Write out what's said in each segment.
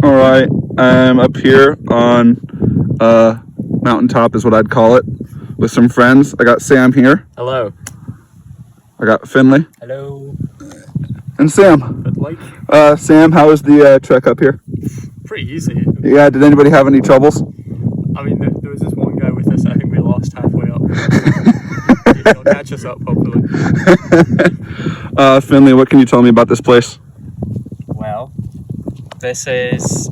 All right, I'm up here on mountaintop is what I'd call it, with some friends. I got Sam here. Hello. I got Finley. Hello. And Sam. Sam, how was the trek up here? Pretty easy. Yeah, did anybody have any troubles? I mean, there was this one guy with us, I think we lost halfway up. He'll catch us up, hopefully. Finley, what can you tell me about this place? Well, this is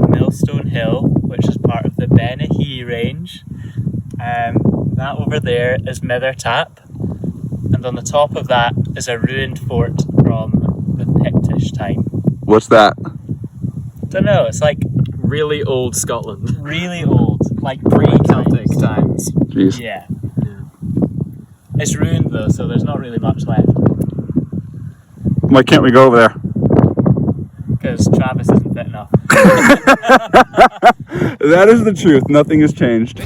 Millstone Hill, which is part of the Benahee range. That over there is Mither Tap, and on the top of that is a ruined fort from the Pictish time. What's that? Don't know, it's like Really old Scotland. really old, like Pre-Celtic times. Jeez. Yeah. It's ruined though, so there's not really much left. Why can't we go over there? Because Travis isn't fit enough. That is the truth. Nothing has changed.